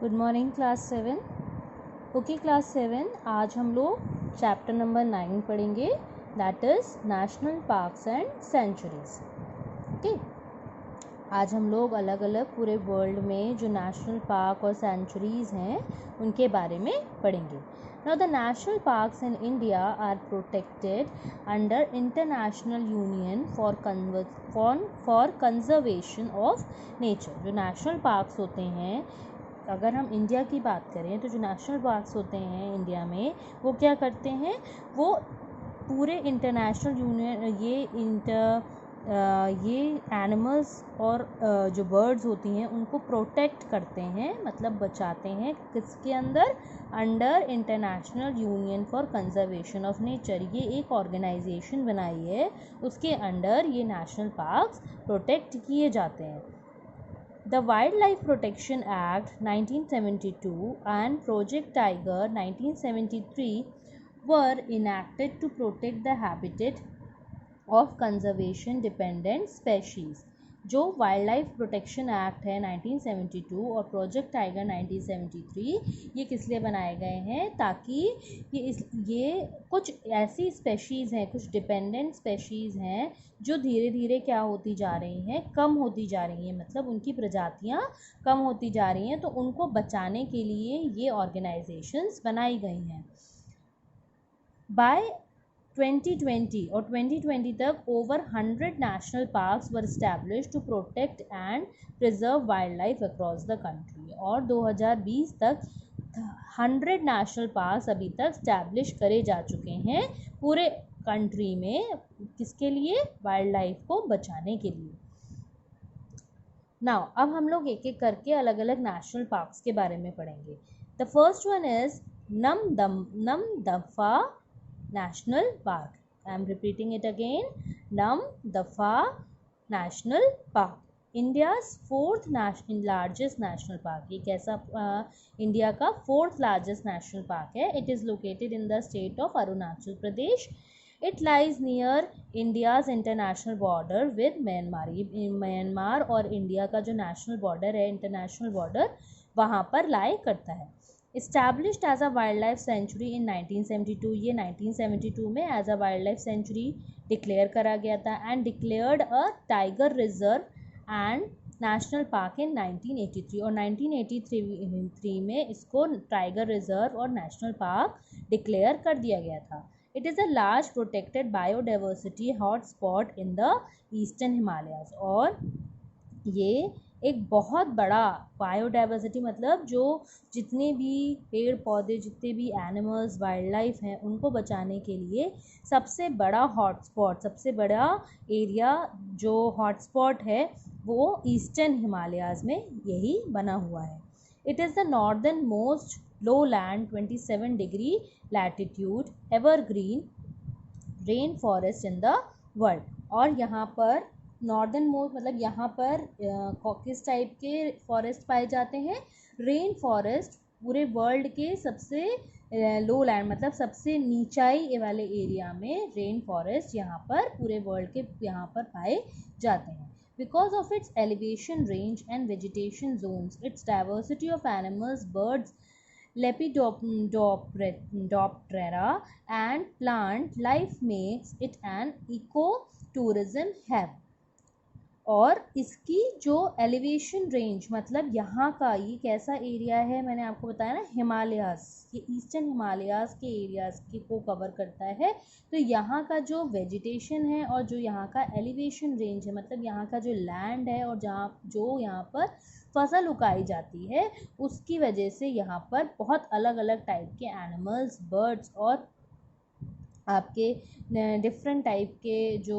Good morning class 7। Okay class 7, आज हम लोग चैप्टर नंबर 9 पढ़ेंगे, that is national parks and sanctuaries. Okay, आज हम लोग अलग अलग पूरे वर्ल्ड में जो नेशनल पार्क और सेंचुरीज़ हैं उनके बारे में पढ़ेंगे। Now the national parks in India are protected under International Union for Conservation of Nature. जो नेशनल पार्क्स होते हैं, अगर हम इंडिया की बात करें तो जो नेशनल पार्क्स होते हैं इंडिया में, वो क्या करते हैं, वो पूरे इंटरनेशनल यूनियन ये एनिमल्स और जो बर्ड्स होती हैं उनको प्रोटेक्ट करते हैं, मतलब बचाते हैं। किसके अंदर? Under International Union for Conservation of nature. ये एक ऑर्गेनाइजेशन बनाई है, उसके अंडर ये नेशनल पार्क्स प्रोटेक्ट किए जाते हैं। The Wildlife Protection Act 1972 and Project Tiger 1973 were enacted to protect the habitat of conservation dependent species. जो वाइल्ड लाइफ प्रोटेक्शन एक्ट है 1972 और प्रोजेक्ट टाइगर 1973, ये किस लिए बनाए गए हैं? ताकि ये कुछ ऐसी स्पेशीज़ हैं, कुछ डिपेंडेंट स्पेशीज़ हैं जो धीरे धीरे क्या होती जा रही हैं, कम होती जा रही हैं, मतलब उनकी प्रजातियां कम होती जा रही हैं, तो उनको बचाने के लिए ये ऑर्गेनाइजेशंस बनाई गई हैं। बाय 2020 और 2020 तक over 100 national parks were established to protect and preserve wildlife across the country. और 2020 तक 100 नेशनल पार्क्स अभी तक एस्टैब्लिश करे जा चुके हैं पूरे कंट्री में। किसके लिए? वाइल्ड लाइफ को बचाने के लिए। नाउ अब हम लोग एक एक करके अलग अलग नेशनल पार्क्स के बारे में पढ़ेंगे। The first one is Namdapha National Park. I am repeating it again. Namdapha National Park. India's fourth largest national park. ये कैसा इंडिया का फोर्थ लार्जेस्ट नेशनल पार्क है। It is located in the state of Arunachal Pradesh. It lies near India's international border with Myanmar. Myanmar और India का जो national border है, international border, वहाँ पर लाई करता है। Established as a wildlife sanctuary in 1972, ये 1972 में as a wildlife sanctuary declared करा गया था and declared a tiger reserve and national park in 1983। और 1983 में इसको टाइगर रिजर्व और नेशनल पार्क डिक्लेयर कर दिया गया था। It is a large protected biodiversity hotspot in the eastern Himalayas. और ये एक बहुत बड़ा बायोडाइवर्सिटी, मतलब जो जितने भी पेड़ पौधे, जितने भी एनिमल्स, वाइल्ड लाइफ हैं, उनको बचाने के लिए सबसे बड़ा हॉटस्पॉट, सबसे बड़ा एरिया जो हॉटस्पॉट है वो ईस्टर्न हिमालयाज़ में यही बना हुआ है। It is the northern most low land 27 degree latitude evergreen rain forest in the world. और यहाँ पर नॉर्दर्न मोस्ट मतलब यहाँ पर किस टाइप के फॉरेस्ट पाए जाते हैं? रेन फॉरेस्ट पूरे वर्ल्ड के सबसे लो लैंड, मतलब सबसे नीचाई वाले एरिया में रेन फॉरेस्ट यहाँ पर पूरे वर्ल्ड के यहाँ पर पाए जाते हैं। Because of its elevation range and vegetation zones, its diversity of animals, birds, Lepidoptera and plant life makes it an eco-tourism hub। और इसकी जो एलिवेशन रेंज, मतलब यहाँ का ये कैसा एरिया है, मैंने आपको बताया ना, हिमालयाज़, ये ईस्टर्न हिमालयाज़ के एरियाज़ के को कवर करता है। तो यहाँ का जो वेजिटेशन है और जो यहाँ का एलिवेशन रेंज है, मतलब यहाँ का जो लैंड है और जो यहाँ पर फसल उगाई जाती है, उसकी वजह से यहाँ पर बहुत अलग अलग टाइप के एनिमल्स, बर्ड्स और आपके डिफरेंट टाइप के जो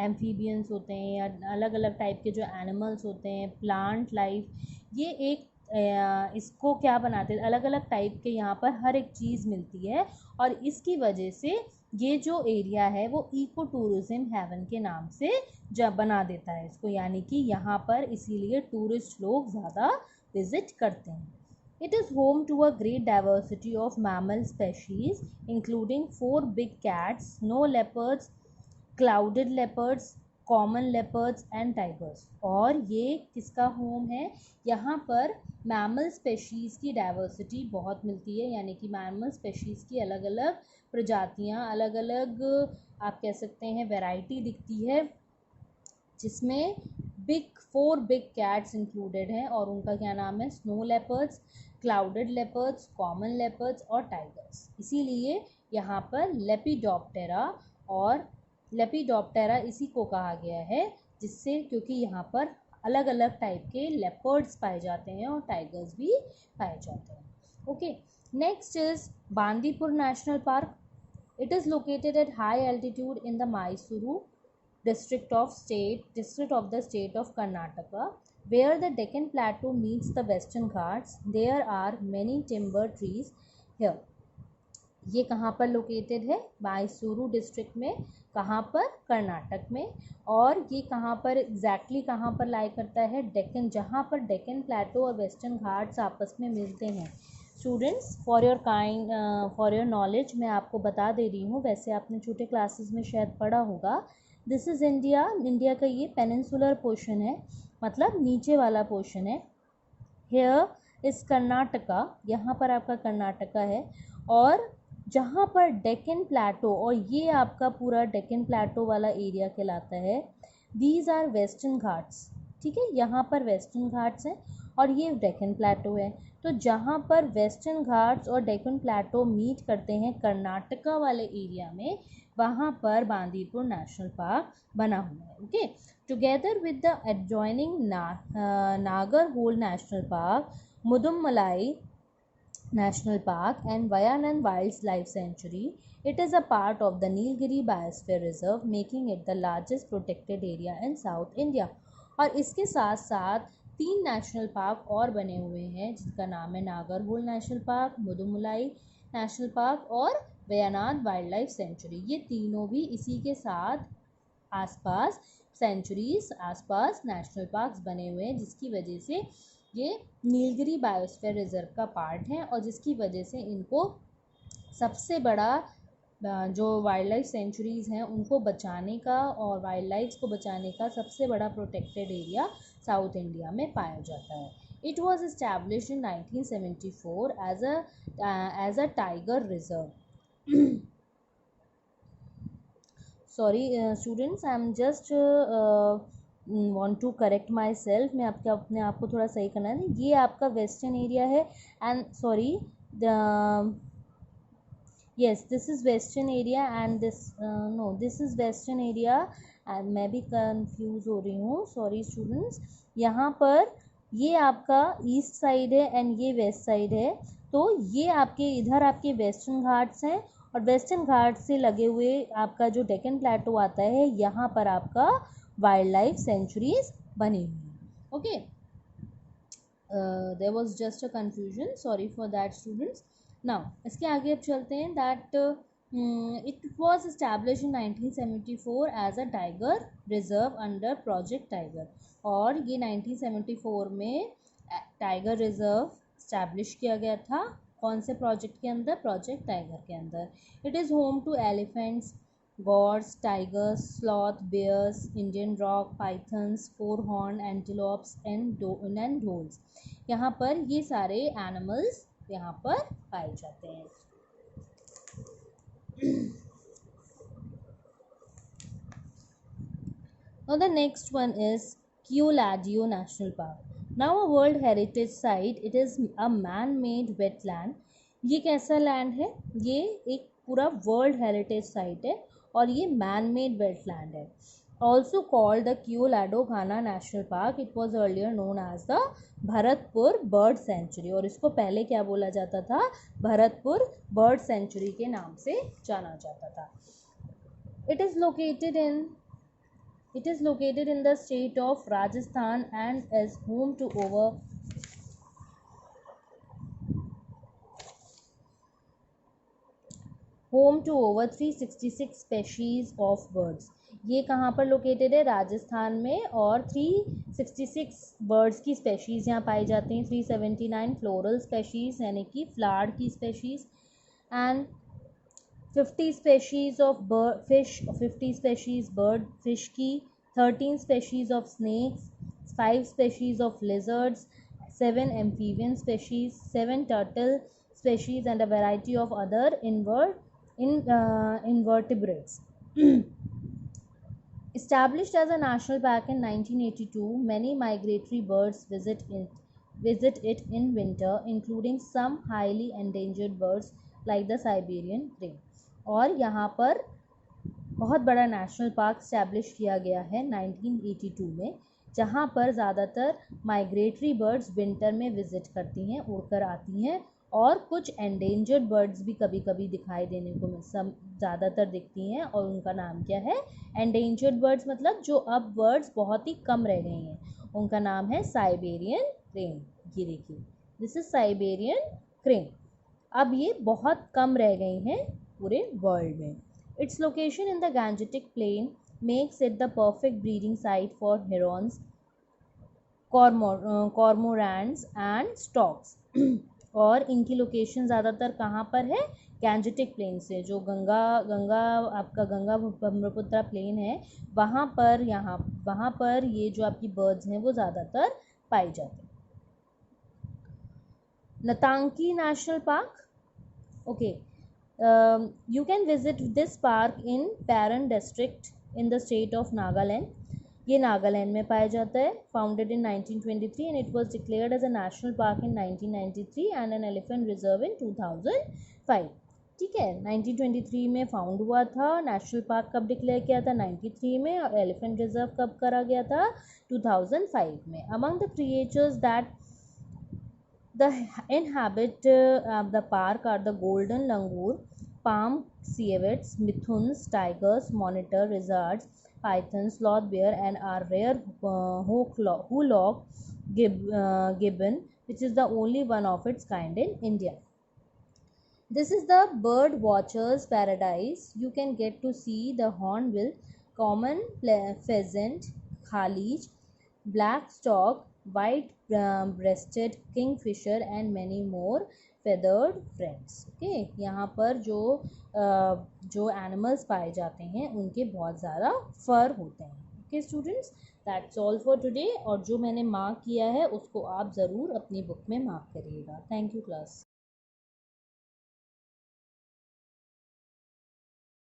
एम्फीबियंस होते हैं या अलग अलग टाइप के जो एनिमल्स होते हैं, प्लांट लाइफ, ये एक इसको क्या बनाते हैं, अलग अलग टाइप के यहाँ पर हर एक चीज़ मिलती है। और इसकी वजह से ये जो एरिया है वो इको टूरिज़्म हेवन के नाम से जब बना देता है इसको, यानी कि यहाँ पर इसीलिए टूरिस्ट लोग ज़्यादा विज़िट करते हैं। It is home to a great diversity of mammal species, including 4 big cats, snow leopards, clouded leopards, common leopards and tigers. और ये किसका होम है? यहाँ पर मैमल स्पेशीज़ की डाइवर्सिटी बहुत मिलती है, यानी कि मैमल स्पेशीज़ की अलग अलग प्रजातियाँ, अलग अलग आप कह सकते हैं वैरायटी दिखती है, जिसमें फोर बिग कैट्स इंक्लूडेड हैं। और उनका क्या नाम है? Snow leopards, clouded leopards, common leopards और टाइगर्स। इसीलिए यहाँ पर लेपिडोप्टेरा, और लेपिडोप्टेरा इसी को कहा गया है, जिससे क्योंकि यहाँ पर अलग अलग टाइप के लेपर्ड्स पाए जाते हैं और टाइगर्स भी पाए जाते हैं। Okay, next is Bandipur national park. It is located at high altitude in the Mysuru district of the state of Karnataka, where the Deccan Plateau meets the Western Ghats. There are many timber trees here. ये कहाँ पर located है? Mysuru district में. कहाँ पर? कर्नाटक में. और ये कहाँ पर एग्जैक्टली कहाँ पर लाई करता है? डेक्कन, जहाँ पर डेक्कन प्लेटो और वेस्टर्न घाट्स आपस में मिलते हैं. स्टूडेंट्स, फॉर योर नॉलेज मैं आपको बता दे रही हूँ, वैसे आपने छोटे क्लासेस में शायद पढ़ा होगा. This is India. इंडिया का ये पेनिनसुलर पोर्शन है, मतलब नीचे वाला पोर्शन है. हेयर इज़ कर्नाटका, यहाँ पर आपका कर्नाटका है. और जहाँ पर डेक्कन प्लेटो, और ये आपका पूरा डेक्कन प्लेटो वाला एरिया कहलाता है. These are Western Ghats. ठीक है, यहाँ पर वेस्टर्न घाट्स हैं और ये डेक्कन प्लेटो है. तो जहाँ पर वेस्टर्न घाट्स और डेक्कन प्लेटो मीट करते हैं कर्नाटका वाले एरिया में, वहाँ पर बांदीपुर नेशनल पार्क बना हुआ है. Okay, together with the adjoining Nagarhole national park, Mudumalai National Park and Wayanad Wildlife Sanctuary, it is a part of the Nilgiri Biosphere Reserve, making it the largest protected area in South India. और इसके साथ साथ 3 national park और बने हुए हैं, जिसका नाम है Nagarhole national park, Mudumalai national park और वयानाद वाइल्ड लाइफ सेंचुरी. ये तीनों भी इसी के साथ आसपास सेंचुरीज, आसपास नेशनल पार्क्स बने हुए हैं, जिसकी वजह से ये नीलगिरी बायोस्फीयर रिजर्व का पार्ट है, और जिसकी वजह से इनको सबसे बड़ा जो वाइल्ड लाइफ सेंचुरीज़ हैं उनको बचाने का और वाइल्ड लाइफ को बचाने का सबसे बड़ा प्रोटेक्टेड एरिया साउथ इंडिया में पाया जाता है. It was established in 1974 as a tiger reserve. Sorry students, I am just want to correct myself. मैं आपके अपने आप को थोड़ा सही करना है. ये आपका वेस्टर्न एरिया है, and sorry yes, this is western area and this no, this is western area. and मैं भी कंफ्यूज हो रही हूँ, सॉरी स्टूडेंट्स. यहाँ पर ये आपका ईस्ट साइड है एंड ये वेस्ट साइड है. तो ये आपके इधर आपके वेस्टर्न घाट्स हैं, और वेस्टर्न घाट से लगे हुए आपका जो डेक्कन प्लेटो आता है, यहाँ पर आपका वाइल्ड लाइफ सेंचुरीज बनी हुई हैं. Okay, there was just a confusion, sorry for that students. Now इसके आगे अब चलते हैं. That it was established in 1974 as a tiger reserve under Project Tiger. और ये 1974 में टाइगर रिजर्व इस्टेब्लिश किया गया था. कौन से प्रोजेक्ट के अंदर? प्रोजेक्ट टाइगर के अंदर. It is home to elephants, goats, tigers, sloth, bears, Indian rock, pythons, four-horned antelopes and dholes. यहाँ पर ये सारे एनिमल्स यहाँ पर पाए जाते हैं. Now the next one is Keoladeo National Park. Now a World Heritage Site. It is a man-made wetland. ये कैसा लैंड है? ये एक पूरा वर्ल्ड हेरिटेज साइट है और ये मैन मेड वेटलैंड है. Also called the Keoladeo Ghana National Park. It was earlier known as the Bharatpur Bird Sanctuary. और इसको पहले क्या बोला जाता था? भरतपुर बर्ड सेंचुरी के नाम से जाना जाता था. It is located in the state of Rajasthan and is home to over 366 species of birds. ये कहाँ पर लोकेटेड है? राजस्थान में. और 366 बर्ड्स की स्पेशीज़ यहाँ पाई जाती हैं. 379 फ्लोरल स्पेशीज़ यानी कि फ्लावर की species, and 50 species of fish, 50 species bird fish की, 13 species of snakes, 5 species of lizards, 7 amphibian species, 7 turtle species, and a variety of other invertebrates. Established as a national park in 1982, many migratory birds visit it in winter, including some highly endangered birds like the Siberian crane. और यहाँ पर बहुत बड़ा national park establish किया गया है 1982 में, जहाँ पर ज़्यादातर माइग्रेटरी बर्ड्स विंटर में विज़िट करती हैं, उड़कर आती हैं, और कुछ एंडेंजर्ड बर्ड्स भी कभी कभी दिखाई देने को ज़्यादातर दिखती हैं, और उनका नाम क्या है? एंडेंजर्ड बर्ड्स, मतलब जो अब बर्ड्स बहुत ही कम रह गई हैं, उनका नाम है साइबेरियन क्रेन। ये देखिए, दिस इज साइबेरियन क्रेन। अब ये बहुत कम रह गई हैं पूरे वर्ल्ड में। Its location in the Gangetic plain makes it the perfect breeding site for herons, cormorants and storks। और इनकी लोकेशन ज़्यादातर कहाँ पर है? गैंजेटिक प्लेन से, जो आपका गंगा ब्रह्मपुत्र प्लेन है, वहाँ पर ये जो आपकी बर्ड्स हैं वो ज़्यादातर पाई जाती हैं। नतांगी national park, okay, you can visit this park in Paran district in the state of Nagaland। ये नागालैंड में पाया जाता है। Founded in 1923 and it was declared as a national park in 1993 and an elephant reserve in 2005। ठीक है, 1923 में found हुआ था। नेशनल पार्क कब डिक्लेयर किया था? 93 में। और एलिफेंट रिजर्व कब करा गया था? 2005 में। Among the creatures that the inhabit the park are the golden langur, palm cievettes, mithuns, tigers, monitor lizards, pythons, sloth bear, and our rare hoolog gibbon, which is the only one of its kind in India. This is the bird watcher's paradise. You can get to see the hornbill, common pheasant, khalij, black stork, white breasted kingfisher and many more feathered friends। Okay, यहाँ पर जो animals पाए जाते हैं उनके बहुत ज़्यादा फर होते हैं। Okay students, that's all for today. और जो मैंने मार्क किया है उसको आप ज़रूर अपनी बुक में मार्क करिएगा। Thank you class.